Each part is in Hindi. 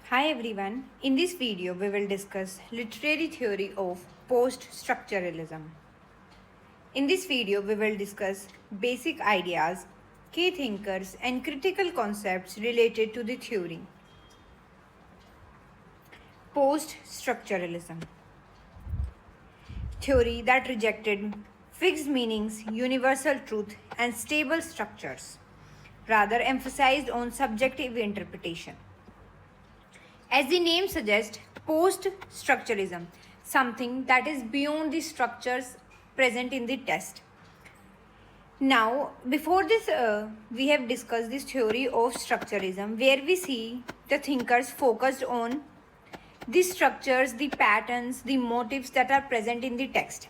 Hi everyone, in this video we will discuss literary theory of post-structuralism. In this video we will discuss basic ideas, key thinkers and critical concepts related to the theory. Post-structuralism. Theory that rejected fixed meanings, universal truth and stable structures, rather emphasized on subjective interpretation. As the name suggests, post-structuralism, something that is beyond the structures present in the text. Now, before this, we have discussed this theory of structuralism, where we see the thinkers focused on the structures, the patterns, the motifs that are present in the text.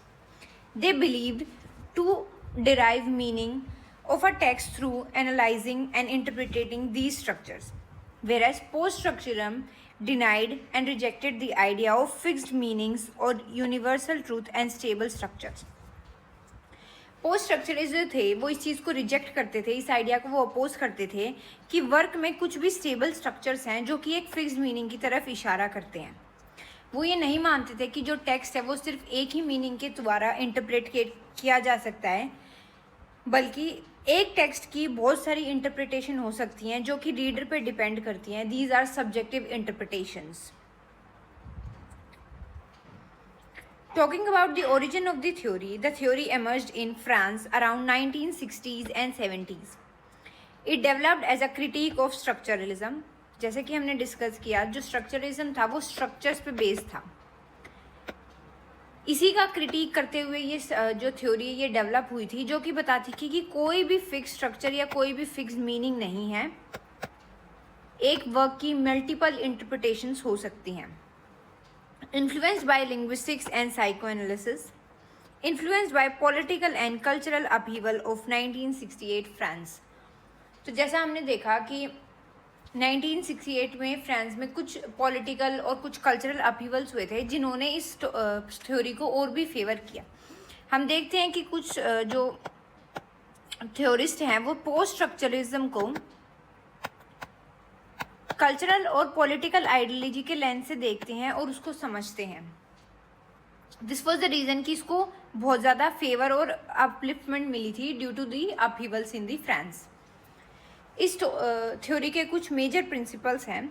They believed to derive meaning of a text through analyzing and interpreting these structures, whereas post-structuralism denied and rejected the idea of fixed meanings or universal truth and stable structures. Post structuralist जो थे वो इस चीज़ को रिजेक्ट करते थे, इस आइडिया को वो अपोज करते थे कि वर्क में कुछ भी स्टेबल स्ट्रक्चर्स हैं जो कि एक फिक्स्ड मीनिंग की तरफ इशारा करते हैं। वो ये नहीं मानते थे कि जो टेक्स्ट है वो सिर्फ एक ही मीनिंग के द्वारा इंटरप्रेट किया जा सकता है, बल्कि एक टेक्स्ट की बहुत सारी इंटरप्रिटेशन हो सकती हैं जो कि रीडर पे डिपेंड करती हैं। These are subjective interpretations. Talking about the origin of the theory emerged in France around 1960s and 70s. It developed as a critique of structuralism. जैसे कि हमने डिस्कस किया, जो स्ट्रक्चरलिज्म था वो स्ट्रक्चर्स पे बेस्ड था। इसी का क्रिटिक करते हुए ये जो थ्योरी ये डेवलप हुई थी, जो कि बताती थी कि कोई भी फिक्स स्ट्रक्चर या कोई भी फिक्स मीनिंग नहीं है, एक वर्क की मल्टीपल इंटरप्रिटेशंस हो सकती हैं। Influenced by linguistics and psychoanalysis, influenced by political and cultural upheaval of 1968 France. तो जैसा हमने देखा कि 1968 में फ्रांस में कुछ पॉलिटिकल और कुछ कल्चरल अपहीवल्स हुए थे जिन्होंने इस थ्योरी को और भी फेवर किया। हम देखते हैं कि कुछ जो थ्योरिस्ट हैं वो पोस्ट स्ट्रक्चरलिज्म को कल्चरल और पॉलिटिकल आइडियोलॉजी के लेंस से देखते हैं और उसको समझते हैं। दिस वॉज द रीज़न कि इसको बहुत ज़्यादा फेवर और अपलिफ्टमेंट मिली थी due to the upheavals in the France. इस थ्योरी के कुछ मेजर प्रिंसिपल्स हैं।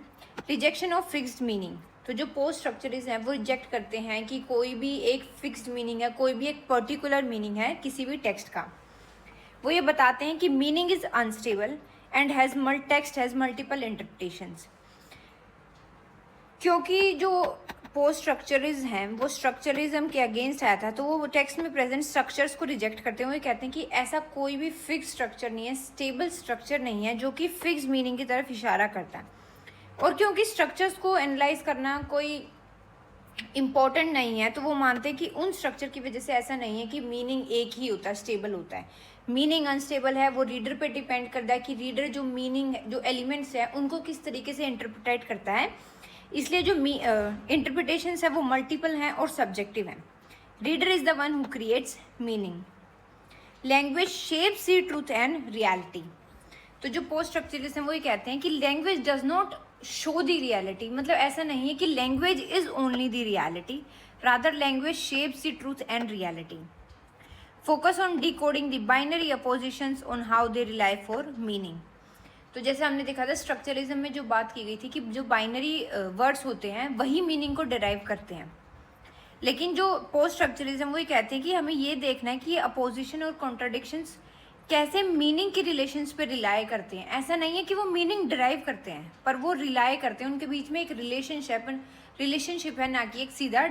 रिजेक्शन ऑफ फिक्स्ड मीनिंग, तो जो पोस्ट स्ट्रक्चरिस्ट हैं वो रिजेक्ट करते हैं कि कोई भी एक फिक्स्ड मीनिंग है, कोई भी एक पर्टिकुलर मीनिंग है किसी भी टेक्स्ट का। वो ये बताते हैं कि meaning is unstable and text has multiple interpretations. क्योंकि जो पोस्ट स्ट्रक्चरिज्म हैं वो स्ट्रक्चरिज्म के अगेंस्ट आया था, तो वो टेक्स्ट में प्रेजेंट स्ट्रक्चर्स को रिजेक्ट करते हैं। वो कहते हैं कि ऐसा कोई भी फिक्स स्ट्रक्चर नहीं है, स्टेबल स्ट्रक्चर नहीं है जो कि फिक्स मीनिंग की तरफ इशारा करता है। और क्योंकि स्ट्रक्चर्स को एनालाइज करना कोई इम्पॉर्टेंट नहीं है, तो वो मानते हैं कि उन स्ट्रक्चर की वजह से ऐसा नहीं है कि मीनिंग एक ही होता है, स्टेबल होता है। मीनिंग अनस्टेबल है, वो रीडर पे डिपेंड करता है कि रीडर जो मीनिंग जो एलिमेंट्स है उनको किस तरीके से इंटरप्रेट करता है। इसलिए जो इंटरप्रिटेशंस है वो मल्टीपल हैं और सब्जेक्टिव हैं। Reader is the one who creates meaning. Language shapes the truth and reality. तो जो पोस्ट स्ट्रक्चरिस्ट हैं वो ये कहते हैं कि language does not show the reality, मतलब ऐसा नहीं है कि language is only the reality, rather language shapes the truth and reality. Focus on decoding the binary oppositions on how they rely for meaning. तो जैसे हमने देखा था स्ट्रक्चरिज्म में जो बात की गई थी कि जो बाइनरी वर्ड्स होते हैं वही मीनिंग को डिराइव करते हैं, लेकिन जो पोस्ट स्ट्रक्चरिज्म वो ये कहते हैं कि हमें ये देखना है कि अपोजिशन और कॉन्ट्राडिक्शंस कैसे मीनिंग के रिलेशंस पे रिलाई करते हैं। ऐसा नहीं है कि वो मीनिंग डिराइव करते हैं, पर वो रिलाई करते हैं, उनके बीच में एक रिलेशनशिप है, ना कि एक सीधा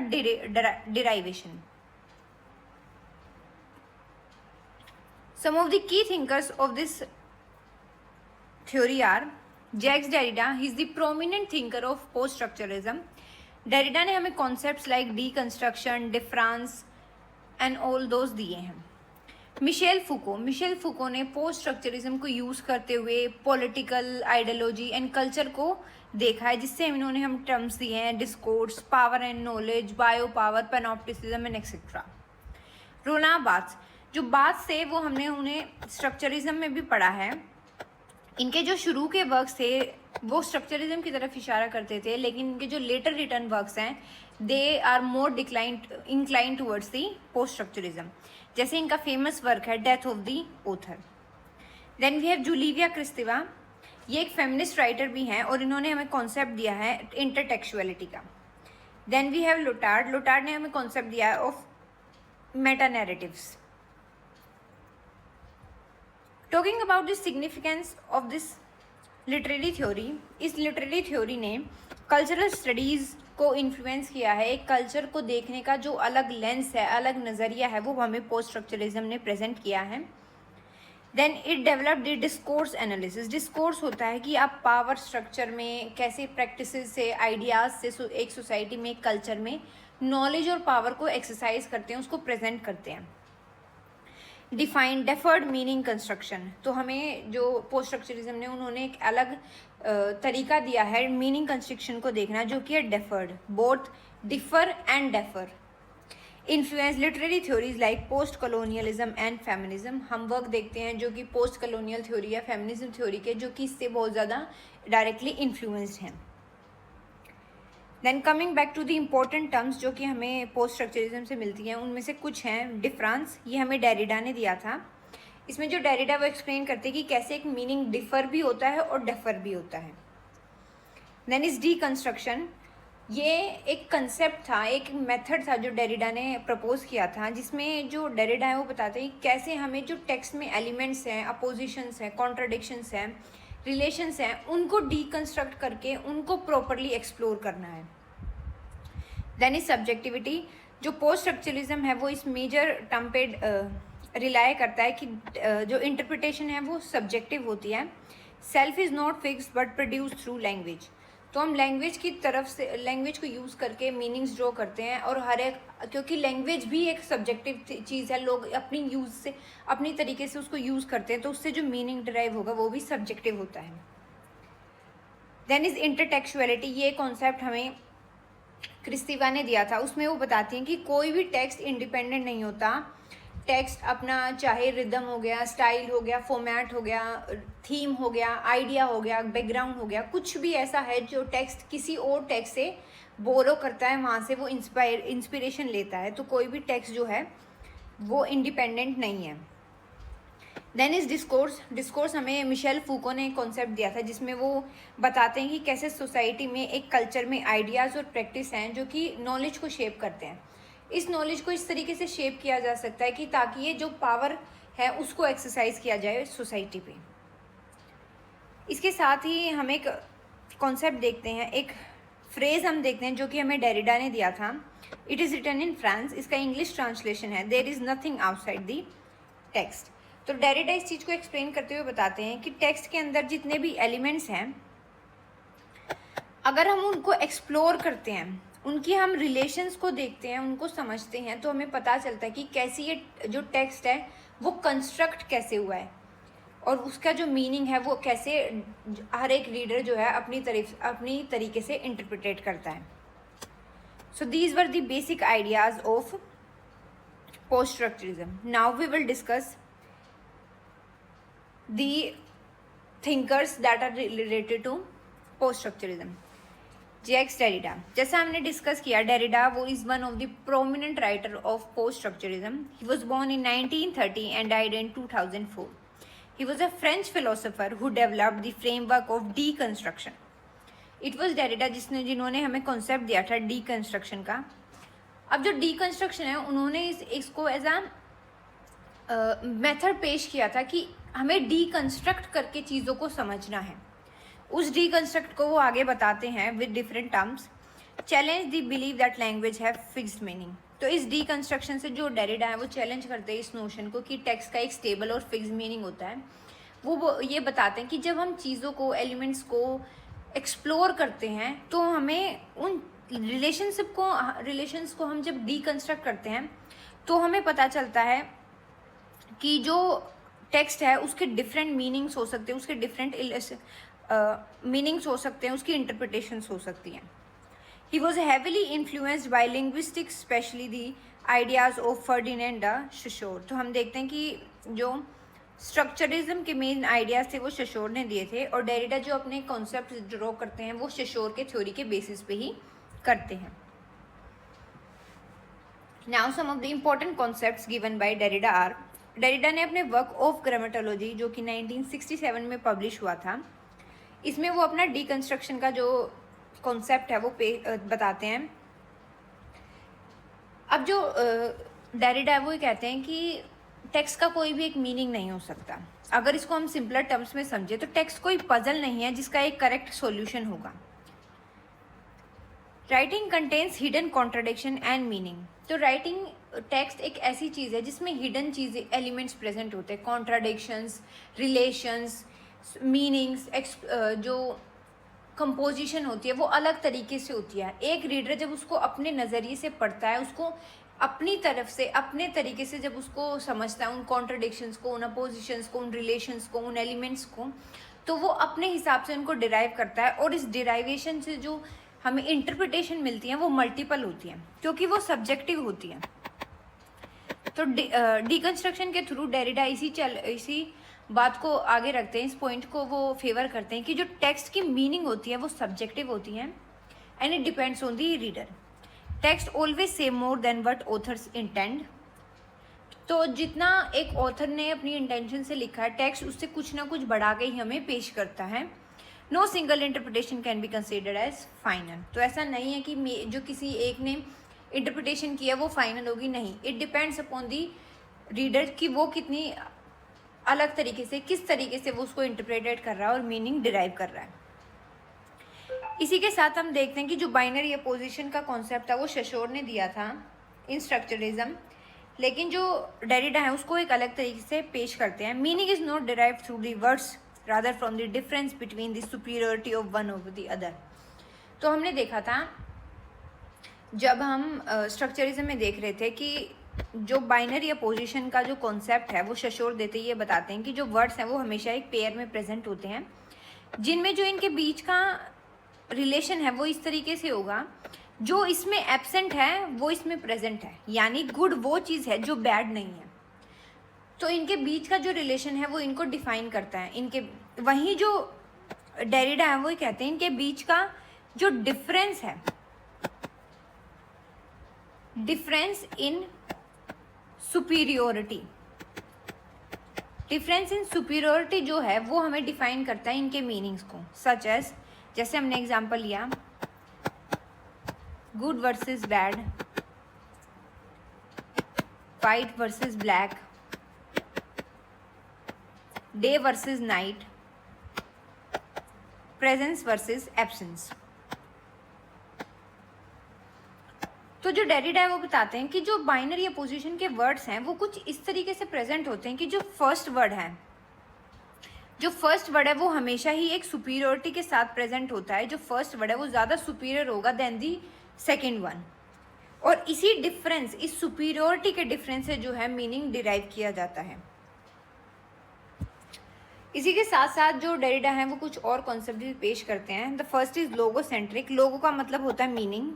derivation. Some of the key thinkers of this theory are Jacques Derrida. He is the prominent thinker of post-structuralism. Derrida ने हमें concepts like deconstruction, difference and all those दिए हैं। मिशेल फुको ने पोस्ट स्ट्रक्चरिज्म को यूज़ करते हुए पॉलिटिकल आइडियोलॉजी एंड कल्चर को देखा है, जिससे इन्होंने हम टर्म्स दिए हैं discourse, power and knowledge, bio power, panopticism and etcetera. Roland Barthes, जो बात से वो हमने उन्हें स्ट्रक्चरिज्म में भी पढ़ा है, इनके जो शुरू के वर्क्स थे वो स्ट्रक्चरिज्म की तरफ इशारा करते थे, लेकिन इनके जो लेटर रिटर्न वर्क्स हैं they are more incline towards the post structuralism. जैसे इनका फेमस वर्क है death of the author. Then we have Julia Kristeva, ये एक फेमिनिस्ट राइटर भी हैं और इन्होंने हमें कॉन्सेप्ट दिया है इंटरटेक्चुअलिटी का। देन वी हैव लोटार्ड, लोटार्ड ने हमें कॉन्सेप्ट दिया है of Meta narratives. Talking about the significance of this literary theory, इस लिटरेरी थ्योरी ने कल्चरल स्टडीज़ को इन्फ्लुएंस किया है। एक कल्चर को देखने का जो अलग लेंस है, अलग नज़रिया है, वो हमें पोस्ट स्ट्रक्चरिज्म ने प्रेजेंट किया है। Then it developed the discourse analysis. Discourse होता है कि आप पावर स्ट्रक्चर में कैसे प्रैक्टिसेस से, आइडियाज़ से एक सोसाइटी में, एक कल्चर में नॉलेज और पावर को एक्सरसाइज करते हैं, उसको प्रेजेंट करते हैं। डिफाइंड डेफर्ड मीनिंग कंस्ट्रक्शन, तो हमें जो पोस्ट स्ट्रक्चरिज्म ने उन्होंने एक अलग तरीका दिया है मीनिंग कंस्ट्रक्शन को देखना, जो कि है deferred, both differ and defer. Influence literary theories like post colonialism and feminism. हम वर्क देखते हैं जो कि पोस्ट कॉलोनियल थ्योरी या फेमिनिज्म थ्योरी के, जो कि इससे बहुत ज़्यादा डायरेक्टली इन्फ्लुएंस्ड हैं। Then coming back to the important terms जो कि हमें पोस्ट स्ट्रक्चरिज्म से मिलती हैं, उनमें से कुछ हैं डिफरेंस, ये हमें डेरिडा ने दिया था। इसमें जो डेरिडा वो एक्सप्लेन करते हैं कि कैसे एक मीनिंग डिफर भी होता है और डेफर भी होता है। देन इज डीकंस्ट्रक्शन, ये एक कंसेप्ट था, एक मेथड था जो डेरिडा ने प्रपोज किया था, जिसमें जो डेरिडा है वो बताते हैं कैसे हमें जो टेक्स्ट में एलिमेंट्स हैं, अपोजिशंस हैं, कॉन्ट्राडिक्शंस हैं, रिलेशंस हैं, उनको डीकंस्ट्रक्ट करके उनको प्रॉपरली एक्सप्लोर करना है। देन इज सब्जेक्टिविटी, जो पोस्ट स्ट्रक्चरलिज्म है वो इस मेजर टर्म पे रिलाई करता है कि जो इंटरप्रिटेशन है वो सब्जेक्टिव होती है। Self is not fixed but produce through language, तो हम लैंग्वेज की तरफ से, लैंग्वेज को यूज़ करके मीनिंग्स ड्रॉ करते हैं, और हर एक, क्योंकि लैंग्वेज भी एक सब्जेक्टिव चीज़ है, लोग अपनी यूज़ से, अपनी तरीके से उसको यूज़ करते हैं, तो उससे जो मीनिंग डिराइव होगा वो भी सब्जेक्टिव होता है। देन इज इंटरटेक्चुअलिटी, ये कॉन्सेप्ट हमें क्रिस्तीवा ने दिया था। उसमें वो बताती हैं कि कोई भी टेक्स्ट इंडिपेंडेंट नहीं होता। टेक्स्ट अपना, चाहे रिदम हो गया, स्टाइल हो गया, फॉर्मेट हो गया, थीम हो गया, आइडिया हो गया, बैकग्राउंड हो गया, कुछ भी ऐसा है जो टेक्स्ट किसी और टेक्स्ट से बोरो करता है, वहाँ से वो इंस्पिरेशन लेता है, तो कोई भी टेक्स्ट जो है वो इंडिपेंडेंट नहीं है। देन इज डिस्कोर्स, डिस्कोर्स हमें मिशेल फूको ने एक कॉन्सेप्ट दिया था, जिसमें वो बताते हैं कि कैसे सोसाइटी में, एक कल्चर में आइडियाज़ और प्रैक्टिस हैं जो कि नॉलेज को शेप करते हैं। इस नॉलेज को इस तरीके से शेप किया जा सकता है कि ताकि ये जो पावर है उसको एक्सरसाइज किया जाए सोसाइटी पे। इसके साथ ही हम एक कॉन्सेप्ट देखते हैं, एक फ्रेज़ हम देखते हैं जो कि हमें डेरिडा ने दिया था। It is written in France, इसका इंग्लिश ट्रांसलेशन है there is nothing outside the text. तो डेरिडा इस चीज़ को एक्सप्लेन करते हुए बताते हैं कि टेक्स्ट के अंदर जितने भी एलिमेंट्स हैं, अगर हम उनको एक्सप्लोर करते हैं, उनकी हम रिलेशंस को देखते हैं, उनको समझते हैं, तो हमें पता चलता है कि कैसी ये जो टेक्स्ट है वो कंस्ट्रक्ट कैसे हुआ है, और उसका जो मीनिंग है वो कैसे हर एक रीडर जो है अपनी तरीके से इंटरप्रिटेट करता है। So these were the basic ideas of post structuralism. Now we will discuss the thinkers that are related to post structuralism. Jacques Derrida, जैसा हमने डिस्कस किया, डेरिडा वो is one of the prominent writer of post structuralism. He was born in 1930 and died in 2004. He was a French philosopher who developed the framework of deconstruction. It was Derrida जिन्होंने हमें कॉन्सेप्ट दिया था डीकंस्ट्रक्शन का। अब जो डीकंस्ट्रक्शन है, उन्होंने इसको एज अ मेथड पेश किया था कि हमें डीकंस्ट्रक्ट करके चीज़ों को समझना है। उस डीकंस्ट्रक्ट को वो आगे बताते हैं with different terms. Challenge the believe that language have fixed meaning, तो इस डीकंस्ट्रक्शन से जो डेरिडा है वो चैलेंज करते हैं इस नोशन को कि टेक्स्ट का एक स्टेबल और फिक्स्ड मीनिंग होता है। वो ये बताते हैं कि जब हम चीज़ों को, एलिमेंट्स को एक्सप्लोर करते हैं, तो हमें उन रिलेशंस को हम जब डीकंस्ट्रक्ट करते हैं, तो हमें पता चलता है कि जो टेक्स्ट है उसके डिफरेंट मीनिंग्स हो सकते हैं, उसके डिफरेंट मीनिंग्स हो सकते हैं, उसकी इंटरप्रिटेशंस हो सकती हैं। He was heavily influenced by linguistics, specially the ideas of Ferdinand de Saussure. तो हम देखते हैं कि जो स्ट्रक्चरिज्म के मेन आइडियाज थे वो शशोर ने दिए थे, और डेरिडा जो अपने कॉन्सेप्ट ड्रॉ करते हैं वो शशोर के थ्योरी के बेसिस पे ही करते हैं। Now some of the important concepts given by Derrida are. Derrida ने अपने वर्क ऑफ ग्रामेटोलॉजी जो कि 1967 में पब्लिश हुआ था, इसमें वो अपना डिकंस्ट्रक्शन का जो कॉन्सेप्ट है वो बताते हैं। अब जो डेरिडा है वो कहते हैं कि टेक्स्ट का कोई भी एक मीनिंग नहीं हो सकता। अगर इसको हम सिंपलर टर्म्स में समझे तो टेक्स्ट कोई पजल नहीं है जिसका एक करेक्ट सॉल्यूशन होगा। Writing contains hidden contradiction and meaning. तो राइटिंग टेक्स्ट एक ऐसी चीज़ है जिसमें हिडन चीज़ें एलिमेंट्स प्रेजेंट होते हैं, कॉन्ट्राडिक्शंस, रिलेशंस, मीनिंग्स, जो कंपोजिशन होती है वो अलग तरीके से होती है। एक रीडर जब उसको अपने नज़रिए से पढ़ता है, उसको अपनी तरफ से अपने तरीके से जब उसको समझता है, उन कॉन्ट्रडिक्शंस को, उन अपोजिशंस को, उन रिलेशंस को, उन एलिमेंट्स को, तो वो अपने हिसाब से उनको डिराइव करता है। और इस डिराइवेशन से जो हमें इंटरप्रिटेशन मिलती है वो मल्टीपल होती है क्योंकि वो सब्जेक्टिव होती है। तो डिकंस्ट्रक्शन के थ्रू डेरिडा इसी बात को आगे रखते हैं, इस पॉइंट को वो फेवर करते हैं कि जो टेक्स्ट की मीनिंग होती है वो सब्जेक्टिव होती है and it depends on the reader. Text always say more than what authors intend. तो जितना एक ऑथर ने अपनी इंटेंशन से लिखा है, टेक्स्ट उससे कुछ ना कुछ बढ़ा के ही हमें पेश करता है। No single interpretation can be considered as final. तो ऐसा नहीं है कि जो किसी एक ने इंटरप्रिटेशन किया वो फाइनल होगी, नहीं। It depends upon the reader कि वो कितनी अलग तरीके से, किस तरीके से वो उसको इंटरप्रेटेड कर रहा है और मीनिंग डिराइव कर रहा है। इसी के साथ हम देखते हैं कि जो बाइनरी अपोजिशन का कॉन्सेप्ट था वो शशोर ने दिया था इन स्ट्रक्चरिज्म, लेकिन जो डेरिडा है उसको एक अलग तरीके से पेश करते हैं। Meaning is not derive through the words rather from the difference between the superiority of one over the other. तो हमने देखा था जब हम स्ट्रक्चरिज्म में देख रहे थे कि जो बाइनरी अपोजिशन का जो कॉन्सेप्ट है वो शशोर देते ये बताते हैं कि जो वर्ड्स हैं वो हमेशा एक पेयर में प्रेजेंट होते हैं, जिनमें जो इनके बीच का रिलेशन है वो इस तरीके से होगा, जो इसमें एब्सेंट है वो इसमें प्रेजेंट है, यानी गुड वो चीज़ है जो बैड नहीं है। तो इनके बीच का जो रिलेशन है वो इनको डिफाइन करता है। इनके वहीं जो डेरिडा है वो कहते हैं इनके बीच का जो डिफरेंस है, difference in superiority, difference in superiority जो है वो हमें डिफाइन करता है इनके मीनिंग्स को। सच एज, जैसे हमने एग्जांपल लिया good versus bad, white versus black, day versus night, presence versus absence. तो जो डेरिडा है वो बताते हैं कि जो बाइनरी अपोजिशन के वर्ड्स हैं वो कुछ इस तरीके से प्रेजेंट होते हैं कि जो फर्स्ट वर्ड है वो हमेशा ही एक सुपीरियोरिटी के साथ प्रेजेंट होता है। जो फर्स्ट वर्ड है वो ज़्यादा सुपीरियर होगा देन दी सेकेंड वन, और इसी डिफरेंस, इस सुपीरियोरिटी के डिफरेंस से जो है मीनिंग डिराइव किया जाता है। इसी के साथ साथ जो डेरिडा है वो कुछ और कॉन्सेप्ट भी पेश करते हैं। The first is logocentric. Logo का मतलब होता है मीनिंग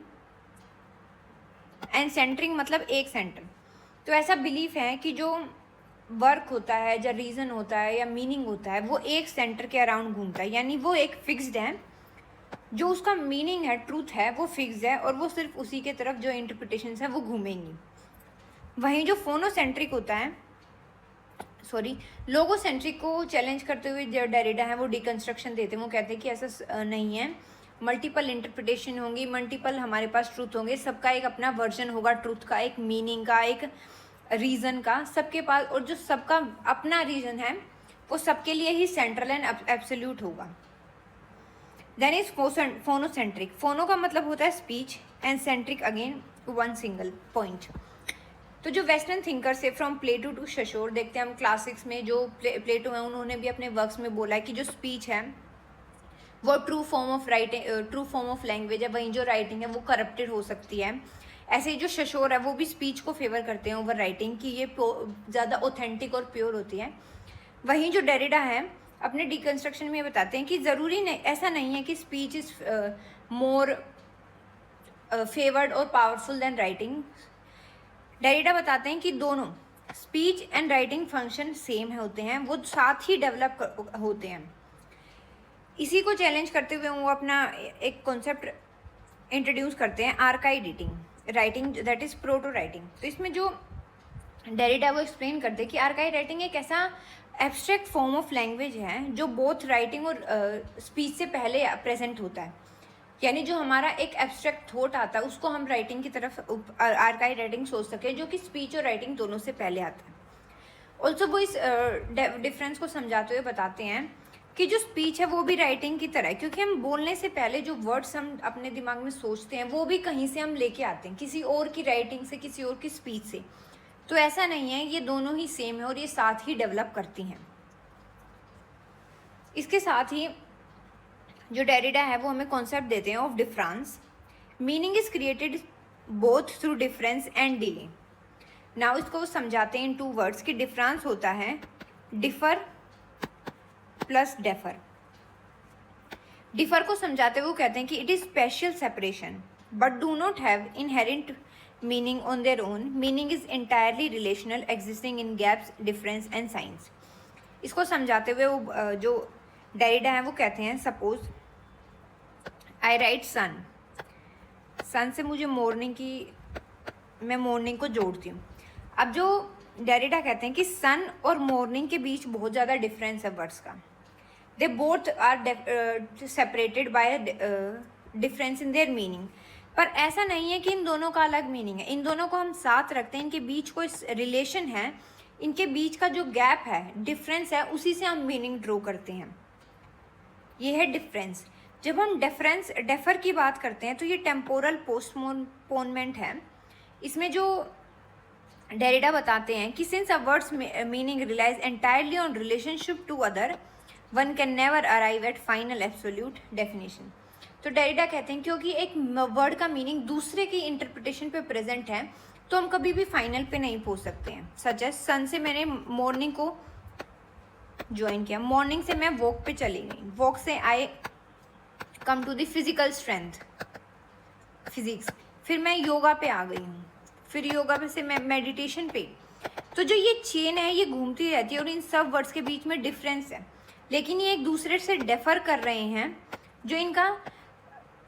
एंड सेंटरिंग मतलब एक सेंटर। तो ऐसा बिलीफ है कि जो वर्क होता है या रीज़न होता है या मीनिंग होता है वो एक सेंटर के अराउंड घूमता है, यानी वो एक फिक्स्ड है, जो उसका मीनिंग है, ट्रूथ है, वो फिक्स्ड है और वो सिर्फ उसी के तरफ जो इंटरप्रिटेशंस है वो घूमेंगी। वहीं जो फोनोसेंट्रिक होता है, लोगोसेंट्रिक को चैलेंज करते हुए जो डेरिडा है वो डिकंस्ट्रक्शन देते हैं। वो कहते हैं कि ऐसा नहीं है, मल्टीपल इंटरप्रिटेशन होंगी, मल्टीपल हमारे पास ट्रूथ होंगे, सबका एक अपना वर्जन होगा ट्रूथ का, एक मीनिंग का, एक रीज़न का, सबके पास, और जो सबका अपना रीज़न है वो सबके लिए ही सेंट्रल एंड एब्सोल्यूट होगा। Then is phonocentric. फोनो का मतलब होता है speech and centric again one single point. तो जो वेस्टर्न थिंकर्स है फ्रॉम प्लेटो टू शशोर, देखते हैं हम क्लासिक्स में जो प्लेटो है उन्होंने भी अपने वर्क्स में बोला है कि जो स्पीच है वो ट्रू फॉर्म ऑफ लैंग्वेज है, वहीं जो राइटिंग है वो करप्टेड हो सकती है। ऐसे ही जो शशोर है वो भी स्पीच को फेवर करते हैं ओवर राइटिंग, कि ये ज़्यादा ऑथेंटिक और प्योर होती है। वहीं जो डेरिडा है अपने डिकंस्ट्रक्शन में बताते हैं कि ज़रूरी नहीं, ऐसा नहीं है कि स्पीच इज़ मोर फेवर्ड और पावरफुल देन राइटिंग। डेरिडा बताते हैं कि दोनों speech and writing function same होते हैं, वो साथ ही डेवलप होते हैं। इसी को चैलेंज करते हुए वो अपना एक कॉन्सेप्ट इंट्रोड्यूस करते हैं, archi editing writing, that is proto writing. तो इसमें जो डेरिडा वो एक्सप्लेन करते हैं कि आर्काई राइटिंग एक ऐसा एब्स्ट्रैक्ट फॉर्म ऑफ लैंग्वेज है जो बोथ राइटिंग और स्पीच से पहले प्रेजेंट होता है। यानी जो हमारा एक एब्स्ट्रैक्ट थॉट आता है उसको हम राइटिंग की तरफ आर्काई राइटिंग सोच सकें, जो कि स्पीच और राइटिंग दोनों से पहले आता है। ऑल्सो वो इस डिफरेंस को समझाते हुए बताते हैं कि जो स्पीच है वो भी राइटिंग की तरह है, क्योंकि हम बोलने से पहले जो वर्ड्स हम अपने दिमाग में सोचते हैं वो भी कहीं से हम लेके आते हैं, किसी और की राइटिंग से, किसी और की स्पीच से। तो ऐसा नहीं है, ये दोनों ही सेम है और ये साथ ही डेवलप करती हैं। इसके साथ ही जो डेरिडा है वो हमें कॉन्सेप्ट देते हैं of difference. Meaning is created both through difference and delay. Now इसको वो समझाते हैं इन 2 वर्ड्स कि डिफरेंस होता है डिफर प्लस डेफर। डिफर को समझाते हुए वो कहते हैं कि it is special separation but do not have inherent meaning on their own. Meaning is entirely relational existing in gaps, difference and science. इसको समझाते हुए वो जो डेरिडा है वो कहते हैं, सपोज आई राइट सन, सन से मुझे मॉर्निंग की, मैं मॉर्निंग को जोड़ती हूँ। अब जो डेरिडा कहते हैं कि सन और मॉर्निंग के बीच बहुत ज़्यादा डिफरेंस है वर्ड्स का। They both are separated by difference in their meaning. पर ऐसा नहीं है कि इन दोनों का अलग मीनिंग है, इन दोनों को हम साथ रखते हैं, इनके बीच कोई रिलेशन है, इनके बीच का जो गैप है, डिफरेंस है, उसी से हम मीनिंग ड्रॉ करते हैं। ये है डिफरेंस। जब हम डेफर की बात करते हैं तो ये टेम्पोरल पोस्टपोनमेंट है। इसमें जो डेरिडा बताते हैं कि since a word's meaning relies entirely on relationship to other, one can never arrive at final absolute definition. तो डेरिडा कहते हैं क्योंकि एक वर्ड का मीनिंग दूसरे की इंटरप्रिटेशन पे प्रेजेंट है तो हम कभी भी फाइनल पे नहीं पहुंच सकते हैं। सच है, सन से मैंने मॉर्निंग को ज्वाइन किया, मॉर्निंग से मैं वॉक पे चली गई, वॉक से आई come to the physical strength, physics, फिर मैं योगा पे आ गई हूँ, फिर योगा पे से मैं मेडिटेशन पे। तो जो ये चेन है ये घूमती रहती है और इन सब वर्ड्स के बीच में डिफरेंस है, लेकिन ये एक दूसरे से डिफर कर रहे हैं। जो इनका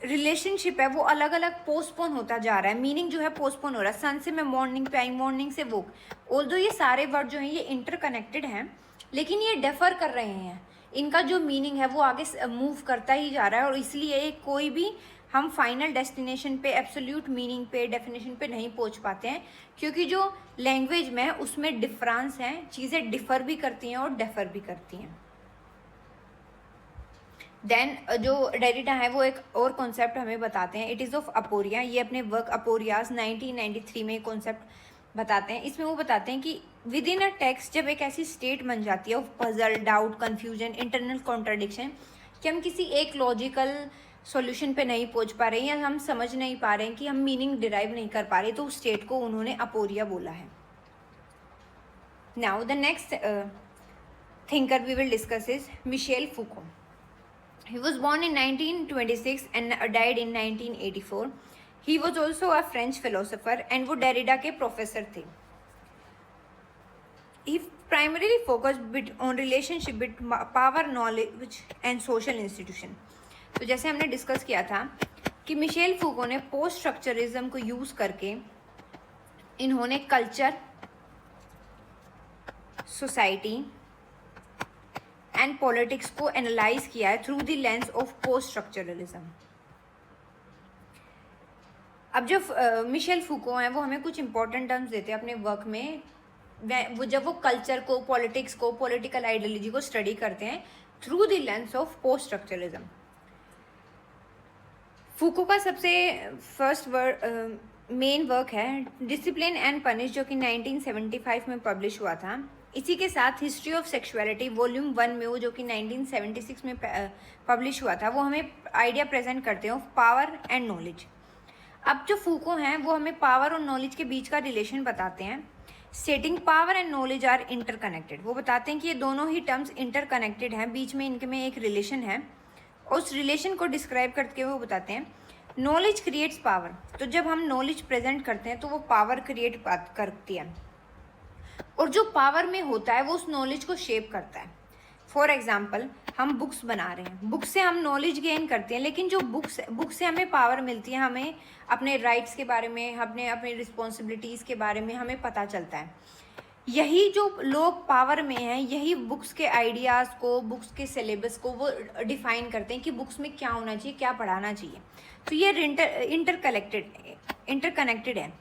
रिलेशनशिप है वो अलग अलग पोस्टपोन होता जा रहा है, मीनिंग जो है पोस्टपोन हो रहा है। सन से मैं मॉर्निंग पे आई, मॉर्निंग से वॉक, ऑल्दो ये सारे वर्ड जो हैं ये इंटरकनेक्टेड हैं, लेकिन ये डिफर कर रहे हैं। इनका जो मीनिंग है वो आगे मूव करता ही जा रहा है और इसलिए कोई भी हम फाइनल डेस्टिनेशन पे, एब्सोल्यूट मीनिंग पे, डेफिनेशन पे नहीं पहुंच पाते हैं, क्योंकि जो लैंग्वेज में उसमें डिफरेंस है, चीज़ें डिफर भी करती हैं और डेफर भी करती हैं। देन जो डेरिडा है वो एक और कॉन्सेप्ट हमें बताते हैं, इट इज़ ऑफ अपोरिया। ये अपने वर्क अपोरियाज 1993 में कॉन्सेप्ट बताते हैं। इसमें वो बताते हैं कि विद इन अ टेक्स्ट जब एक ऐसी स्टेट बन जाती है of puzzle, doubt, confusion, internal contradiction, कि हम किसी एक लॉजिकल सॉल्यूशन पे नहीं पहुंच पा रहे हैं या हम समझ नहीं पा रहे हैं, कि हम मीनिंग डिराइव नहीं कर पा रहे, तो उस स्टेट को उन्होंने अपोरिया बोला है। Now the next thinker we will discuss is Michel Foucault. He was born in 1926 and died in 1984. He was also a French philosopher and वो डेरिडा के प्रोफेसर थे। He primarily focused on relationship between power, knowledge and social institution. तो जैसे हमने डिस्कस किया था कि मिशेल फूको ने पोस्ट स्ट्रक्चरिज्म को यूज़ करके इन्होंने कल्चर, सोसाइटी एंड पॉलिटिक्स को एनालाइज किया है through the lens of post structuralism. अब जो मिशेल फूको हैं वो हमें कुछ इंपॉर्टेंट टर्म्स देते हैं अपने वर्क में, वो जब वो कल्चर को, पॉलिटिक्स को, पॉलिटिकल आइडियोलॉजी को स्टडी करते हैं through the lens of post structuralism. Foucault का सबसे फर्स्ट मेन वर्क है डिसिप्लिन एंड पनिश, जो कि 1975 में पब्लिश हुआ था। इसी के साथ हिस्ट्री ऑफ सेक्सुअलिटी वॉल्यूम 1 में वो, जो कि 1976 में पब्लिश हुआ था, वो हमें आइडिया प्रेजेंट करते हैं ऑफ पावर एंड नॉलेज। अब जो फूको हैं वो हमें पावर और नॉलेज के बीच का रिलेशन बताते हैं, stating power and knowledge are interconnected. वो बताते हैं कि ये दोनों ही टर्म्स इंटरकनेक्टेड हैं, बीच में इनके में एक रिलेशन है, और उस रिलेशन को डिस्क्राइब करके वो बताते हैं नॉलेज क्रिएट्स पावर। तो जब हम नॉलेज प्रेजेंट करते हैं तो वो पावर क्रिएट करती है। और जो पावर में होता है वो उस नॉलेज को शेप करता है। फॉर एग्जाम्पल, हम बुक्स बना रहे हैं, बुक से हम नॉलेज गेन करते हैं, लेकिन जो बुक से हमें पावर मिलती है, हमें अपने राइट्स के बारे में, अपने रिस्पॉन्सिबिलिटीज़ के बारे में हमें पता चलता है। यही जो लोग पावर में हैं, यही बुक्स के आइडियाज़ को, बुक्स के सिलेबस को वो डिफाइन करते हैं कि बुक्स में क्या होना चाहिए, क्या पढ़ाना चाहिए। तो ये इंटरकनेक्टेड है।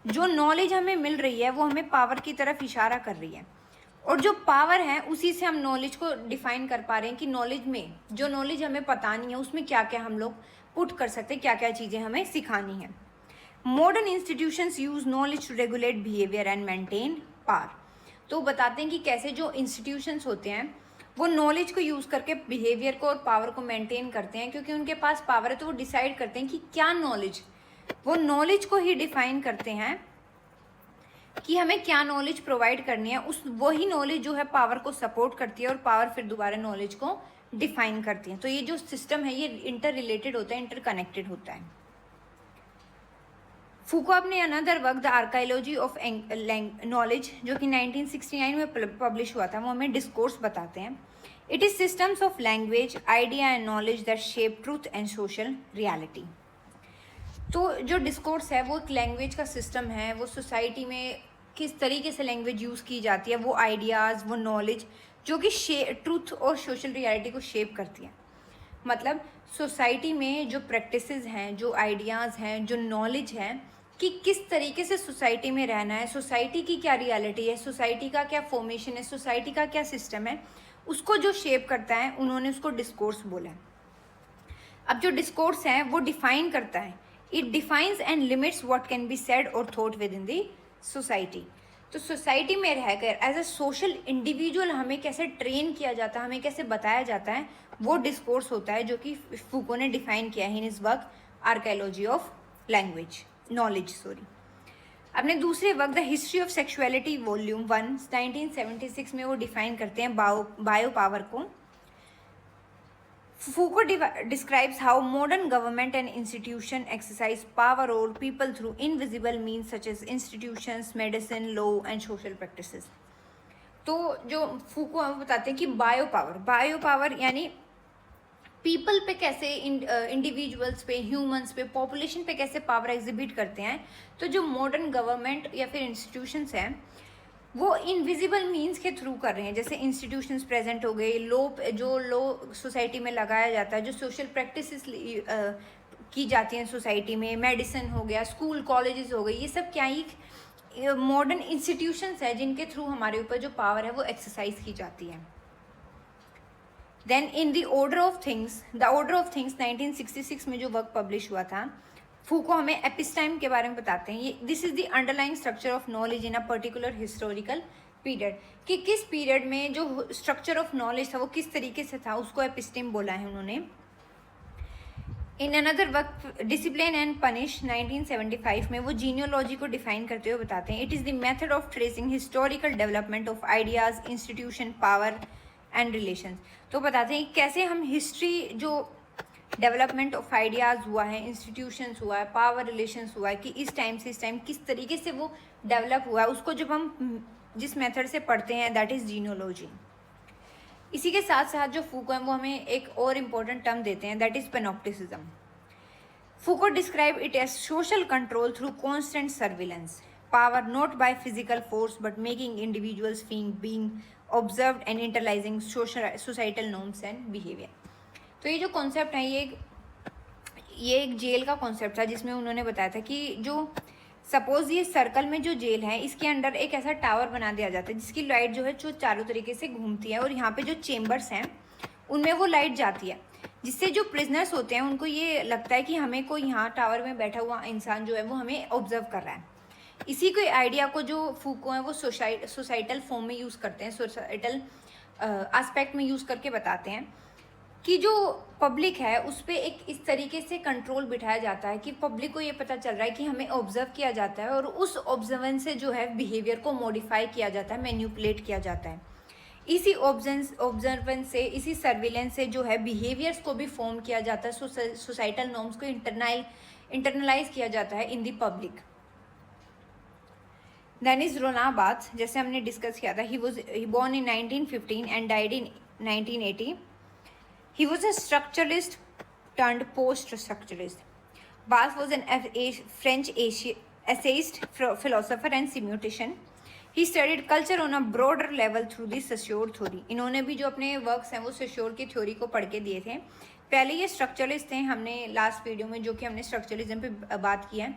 जो नॉलेज हमें मिल रही है वो हमें पावर की तरफ इशारा कर रही है, और जो पावर है उसी से हम नॉलेज को डिफाइन कर पा रहे हैं कि नॉलेज में जो नॉलेज हमें पता नहीं है उसमें क्या क्या हम लोग पुट कर सकते हैं, क्या क्या चीज़ें हमें सिखानी है। Modern institutions use knowledge to regulate behaviour and maintain power. तो बताते हैं कि कैसे जो इंस्टीट्यूशंस होते हैं वो नॉलेज को यूज़ करके बिहेवियर को और पावर को मेंटेन करते हैं, क्योंकि उनके पास पावर है तो वो डिसाइड करते हैं कि क्या नॉलेज, वो नॉलेज को ही डिफाइन करते हैं कि हमें क्या नॉलेज प्रोवाइड करनी है। उस वही नॉलेज जो है पावर को सपोर्ट करती है और पावर फिर दोबारा नॉलेज को डिफाइन करती है। तो ये जो सिस्टम है ये इंटर रिलेटेड होता है, इंटरकनेक्टेड होता है। फूको अपने another work the archaeology of knowledge जो कि 1969 में पब्लिश हुआ था, वो हमें डिस्कोर्स बताते हैं। It is systems of language, idea and knowledge that shape truth and social reality. तो जो डिस्कोर्स है वो एक लैंग्वेज का सिस्टम है, वो सोसाइटी में किस तरीके से लैंग्वेज यूज़ की जाती है, वो आइडियाज़, वो नॉलेज जो कि ट्रूथ और सोशल रियलिटी को शेप करती है। मतलब सोसाइटी में जो प्रैक्टिसेस हैं, जो आइडियाज़ हैं, जो नॉलेज है कि किस तरीके से सोसाइटी में रहना है, सोसाइटी की क्या रियलिटी है, सोसाइटी का क्या फॉर्मेशन है, सोसाइटी का क्या सिस्टम है, उसको जो शेप करता है, उन्होंने उसको डिस्कोर्स बोला है। अब जो डिस्कोर्स है वो डिफाइन करता है, it defines and limits what can be said और thought within the society. तो सोसाइटी में रहकर एज अ सोशल इंडिविजुअल हमें कैसे ट्रेन किया जाता है, हमें कैसे बताया जाता है, वो डिस्कोर्स होता है जो कि फूको ने डिफाइन किया है इन इस work archaeology of language knowledge. अपने दूसरे work the history of sexuality volume 1 1976 में वो डिफाइन करते हैं बायो पावर को। Foucault describes how modern government and institution exercise power over people through invisible means such as institutions, medicine, law and social practices. तो जो फूको हमें बताते हैं कि बायो पावर यानी पीपल पे कैसे, इंडिविजुअल्स पे, ह्यूमंस पे, पॉपुलेशन पे कैसे पावर एग्जिबिट करते हैं। तो जो मॉडर्न गवर्नमेंट या फिर इंस्टीट्यूशंस हैं वो इनविजिबल मीन्स के थ्रू कर रहे हैं, जैसे इंस्टीट्यूशंस प्रेजेंट हो गए, लो सोसाइटी में लगाया जाता है, जो सोशल प्रैक्टिसेस की जाती हैं सोसाइटी में, मेडिसिन हो गया, स्कूल कॉलेजेस हो गए, ये सब क्या ही मॉडर्न इंस्टीट्यूशंस है जिनके थ्रू हमारे ऊपर जो पावर है वो एक्सरसाइज की जाती है। Then in the order of things 1966 में जो वर्क पब्लिश हुआ था, फूको हमें एपिस्टाइम के बारे में बताते हैं। ये this is the underlying structure of knowledge in a particular historical period, कि किस पीरियड में जो स्ट्रक्चर ऑफ नॉलेज था वो किस तरीके से था, उसको एपिस्टेम बोला है उन्होंने। In another work discipline and punish 1975 में वो जीनियोलॉजी को डिफाइन करते हुए बताते हैं, it is the method of tracing historical development of ideas, institution, power and relations. तो बताते हैं कैसे हम हिस्ट्री, जो डेवलपमेंट ऑफ आइडियाज़ हुआ है, इंस्टीट्यूशंस हुआ है, पावर रिलेशंस हुआ है, कि इस टाइम से इस टाइम किस तरीके से वो डेवलप हुआ है, उसको जब हम जिस मेथड से पढ़ते हैं दैट इज़ जीनियोलॉजी। इसी के साथ साथ जो फूको है वो हमें एक और इम्पोर्टेंट टर्म देते हैं, that is panopticism. Foucault describe it as social control through constant surveillance, power not by physical force but making individuals being observed and internalising societal norms and behaviour. तो ये जो कॉन्सेप्ट है ये एक जेल का कॉन्सेप्ट था, जिसमें उन्होंने बताया था कि जो सपोज ये सर्कल में जो जेल है इसके अंडर एक ऐसा टावर बना दिया जाता है जिसकी लाइट जो है जो चारों तरीके से घूमती है, और यहाँ पे जो चेम्बर्स हैं उनमें वो लाइट जाती है, जिससे जो प्रिजनर्स होते हैं उनको ये लगता है कि हमें कोई यहाँ टावर में बैठा हुआ इंसान जो है वो हमें ऑब्जर्व कर रहा है। इसी को आइडिया को जो फूको है वो सोसाइटल फॉर्म में यूज़ करते हैं, सोसाइटल एस्पेक्ट में यूज़ करके बताते हैं कि जो पब्लिक है उस पर एक इस तरीके से कंट्रोल बिठाया जाता है कि पब्लिक को ये पता चल रहा है कि हमें ऑब्जर्व किया जाता है, और उस ऑब्जर्वेंस से जो है बिहेवियर को मॉडिफाई किया जाता है, मैन्युपुलेट किया जाता है। इसी ऑब्जर्वेंस से, इसी सर्विलेंस से जो है बिहेवियर्स को भी फॉर्म किया जाता है, सोसाइटल नॉर्म्स को इंटरनलाइज किया जाता है इन दी पब्लिक। डेनिस रोना बाथ, जैसे हमने डिस्कस किया था, ही born in 1915 and died in 1980. He was a structuralist turned post-structuralist. Bath was a French essayist, philosopher and semiotician. He studied culture on a broader level through the Saussure theory. इन्होंने भी जो अपने वर्क्स हैं वो Saussure की थ्योरी को पढ़ के दिए थे. पहले ये स्ट्रक्चरलिस्ट थे. हमने लास्ट वीडियो में जो कि हमने स्ट्रक्चरलिज्म पे बात की है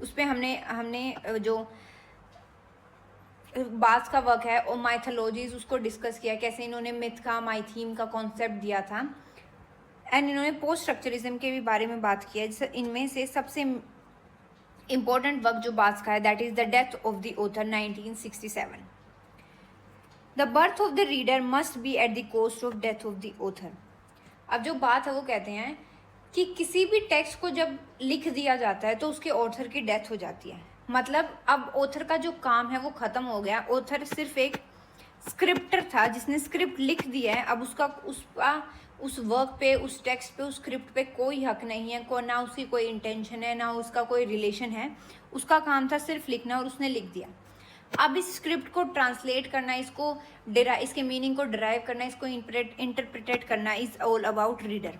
उस पर हमने जो बाथ का वर्क है और माइथोलॉजीज उसको डिस्कस किया, कैसे इन्होंने मिथ का, माइथीम का कॉन्सेप्ट दिया था. एंड इन्होंने पोस्ट स्ट्रक्चरिज्म के भी बारे में बात किया. जैसे इनमें से सबसे इम्पोर्टेंट वर्क जो बाथ का है that is the death of the author 1967. The birth of the reader must be at the cost of death of the author. अब जो बात है वो कहते हैं कि किसी भी टेक्स्ट को जब लिख दिया जाता है तो उसके ऑथर की डेथ हो जाती है. मतलब अब ऑथर का जो काम है वो ख़त्म हो गया. ऑथर सिर्फ एक स्क्रिप्टर था जिसने स्क्रिप्ट लिख दिया है. अब उसका उस वर्क पे, उस टेक्स्ट पे, उस स्क्रिप्ट पे कोई हक नहीं है, ना उसकी कोई इंटेंशन है, ना उसका कोई रिलेशन है. उसका काम था सिर्फ लिखना और उसने लिख दिया. अब इस स्क्रिप्ट को ट्रांसलेट करना, इसके मीनिंग को डिराइव करना, इसको इंटरप्रिटेट करना इज ऑल अबाउट रीडर.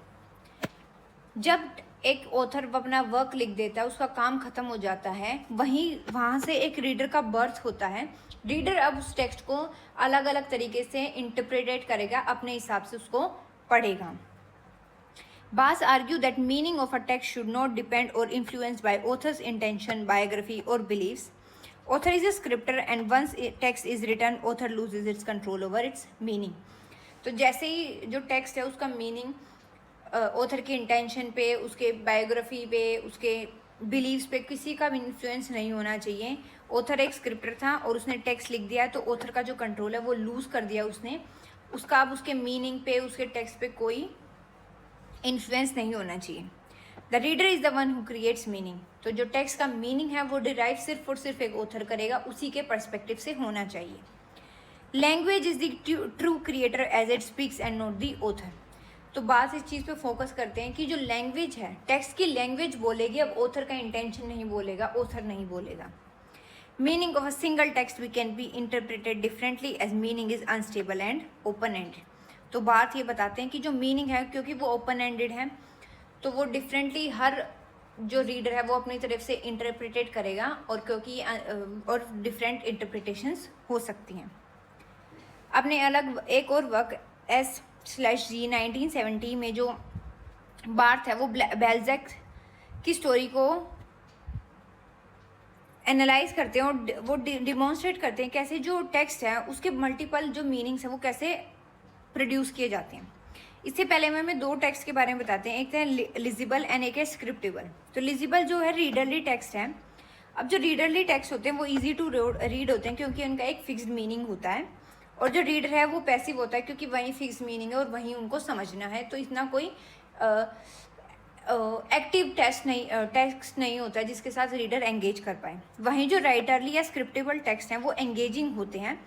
जब एक ऑथर अपना वर्क लिख देता है, उसका काम खत्म हो जाता है, वहाँ से एक रीडर का बर्थ होता है. रीडर अब उस टेक्स्ट को अलग अलग तरीके से इंटरप्रेटेट करेगा, अपने हिसाब से उसको पढ़ेगा. Bass argue that meaning of a text should not depend or influenced by author's intention, biography or beliefs. Author is a scripter and once a text is written, author loses its control over its meaning. तो जैसे ही जो टेक्स्ट है उसका मीनिंग ऑथर की इंटेंशन पे, उसके बायोग्राफी पे, उसके बिलीव्स पे किसी का भी इन्फ्लुएंस नहीं होना चाहिए. ऑथर एक स्क्रिप्टर था और उसने टेक्स्ट लिख दिया तो ऑथर का जो कंट्रोल है वो लूज़ कर दिया उसने. उसका अब उसके मीनिंग पे, उसके टेक्स्ट पे कोई इन्फ्लुएंस नहीं होना चाहिए. The reader is the one who creates meaning. तो जो टेक्स्ट का मीनिंग है वो डिराइव सिर्फ और सिर्फ एक ऑथर करेगा, उसी के पर्सपेक्टिव से होना चाहिए. Language is the true creator as it speaks and not the author. तो बात इस चीज़ पे फोकस करते हैं कि जो लैंग्वेज है, टेक्स्ट की लैंग्वेज बोलेगी, अब ऑथर का इंटेंशन नहीं बोलेगा, ऑथर नहीं बोलेगा. Meaning of a single text we can be interpreted differently as meaning is unstable and open ended. तो बात ये बताते हैं कि जो मीनिंग है, क्योंकि वो ओपन एंडेड है तो वो डिफरेंटली हर जो रीडर है वो अपनी तरफ से इंटरप्रेटेड करेगा, और क्योंकि और डिफरेंट इंटरप्रिटेशंस हो सकती हैं. अपने अलग एक और वर्क S/G 1970 में जो बार्थ है वो बेल्जैक की स्टोरी को एनालाइज करते हैं और वो डिमॉन्स्ट्रेट करते हैं कैसे जो टेक्स्ट है उसके मल्टीपल जो मीनिंग्स हैं वो कैसे प्रोड्यूस किए जाते हैं. इससे पहले हमें दो टेक्स्ट के बारे में बताते हैं. एक है लिजिबल एंड एक है स्क्रिप्टेबल. तो लिजिबल जो है रीडरली टेक्स्ट है. अब जो रीडरली टेक्स्ट होते हैं वो ईजी टू रीड होते हैं क्योंकि उनका एक फिक्स्ड मीनिंग होता है, और जो रीडर है वो पैसिव होता है क्योंकि वही फिक्स मीनिंग है और वही उनको समझना है. तो इतना कोई एक्टिव टेक्स्ट नहीं होता है जिसके साथ रीडर एंगेज कर पाए. वहीं जो राइटरली या स्क्रिप्टेबल टेक्स्ट हैं वो एंगेजिंग होते हैं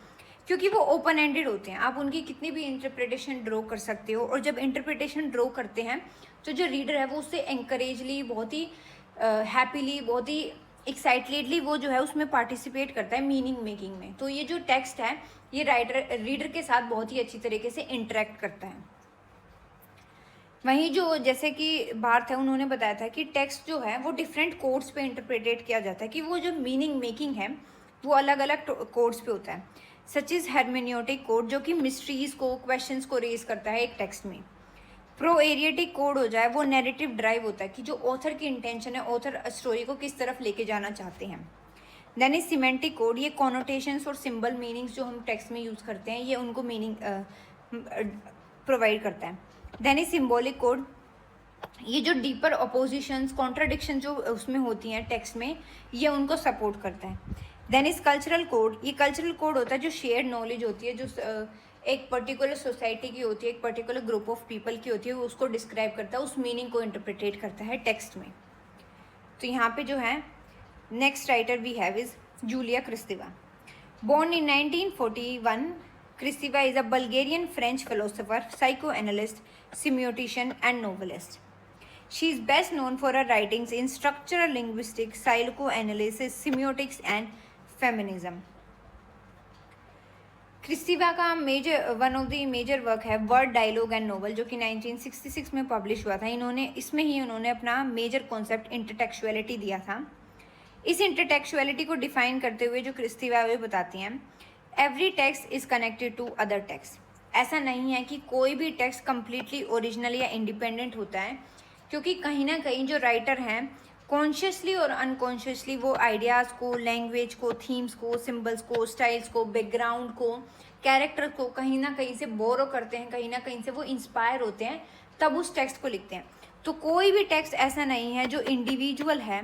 क्योंकि वो ओपन एंडेड होते हैं. आप उनकी कितनी भी इंटरप्रिटेशन ड्रॉ कर सकते हो, और जब इंटरप्रिटेशन ड्रॉ करते हैं तो जो रीडर है वो उससे एंकरेजली, बहुत ही हैप्पीली, बहुत ही एक्साइटेडली वो जो है उसमें पार्टिसिपेट करता है मीनिंग मेकिंग में. तो ये जो टेक्स्ट है ये रीडर के साथ बहुत ही अच्छी तरीके से इंटरेक्ट करता है. वहीं जो जैसे कि भारत है उन्होंने बताया था कि टेक्स्ट जो है वो डिफरेंट कोड्स पे इंटरप्रेटेट किया जाता है, कि वो जो मीनिंग मेकिंग है वो अलग अलग कोड्स पे होता है. सच इज हेरमेन्योटिक कोड जो कि मिस्ट्रीज को, क्वेश्चंस को रेज करता है एक टेक्स्ट में. प्रोएरिएटिक कोड हो जाए वो नैरेटिव ड्राइव होता है कि जो ऑथर की इंटेंशन है, ऑथर स्टोरी को किस तरफ लेके जाना चाहते हैं. देन इज सिमेंटिक कोड, ये कॉनोटेशंस और सिंबल मीनिंग्स जो हम टेक्स्ट में यूज़ करते हैं ये उनको मीनिंग प्रोवाइड करता है. देन इज सिम्बॉलिक कोड, ये जो डीपर अपोजिशंस, कॉन्ट्राडिक्शन जो उसमें होती हैं टेक्स्ट में, ये उनको सपोर्ट करता है. देन इज कल्चरल कोड, ये कल्चरल कोड होता है जो शेयर्ड नॉलेज होती है, जो एक पर्टिकुलर सोसाइटी की होती है, एक पर्टिकुलर ग्रुप ऑफ पीपल की होती है, वो उसको डिस्क्राइब करता है, उस मीनिंग को इंटरप्रिटेट करता है टेक्स्ट में. तो यहाँ पे जो है next writer we have is Julia Kristeva. Born in 1941, Kristeva is a Bulgarian French philosopher, psychoanalyst, semiotician and novelist. She is best known for her writings in structural linguistics, psychoanalysis, semiotics and feminism. Kristeva का one of the major work है वर्ड डायलॉग एंड नोवेल, जो कि 1966 में पब्लिश हुआ था। उन्होंने अपना मेजर कॉन्सेप्ट इंटरटेक्चुअलिटी दिया था। इस इंटरटेक्चुअलिटी को डिफाइन करते हुए जो क्रिस्टीवा वे बताती हैं, every text is connected to other text. ऐसा नहीं है कि कोई भी टेक्स्ट कम्प्लीटली ओरिजिनल या इंडिपेंडेंट होता है, क्योंकि कहीं ना कहीं जो राइटर हैं कॉन्शियसली और अनकॉन्शियसली वो आइडियाज़ को, लैंग्वेज को, थीम्स को, सिंबल्स को, स्टाइल्स को, बैकग्राउंड को, कैरेक्टर को कहीं ना कहीं से बोरो करते हैं, कहीं ना कहीं से वो इंस्पायर होते हैं, तब उस टेक्स्ट को लिखते हैं। तो कोई भी टेक्स्ट ऐसा नहीं है जो इंडिविजुअल है,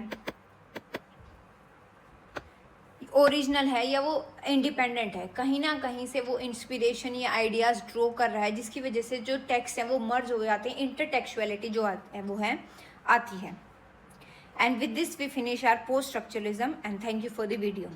ओरिजिनल है या वो इंडिपेंडेंट है। कहीं ना कहीं से वो इंस्पिरेशन या आइडियाज़ ड्रॉ कर रहा है, जिसकी वजह से जो टेक्स्ट हैं वो मर्ज हो जाते हैं। इंटरटेक्चुअलिटी जो आती है। And with this we finish our post structuralism, and thank you for the video.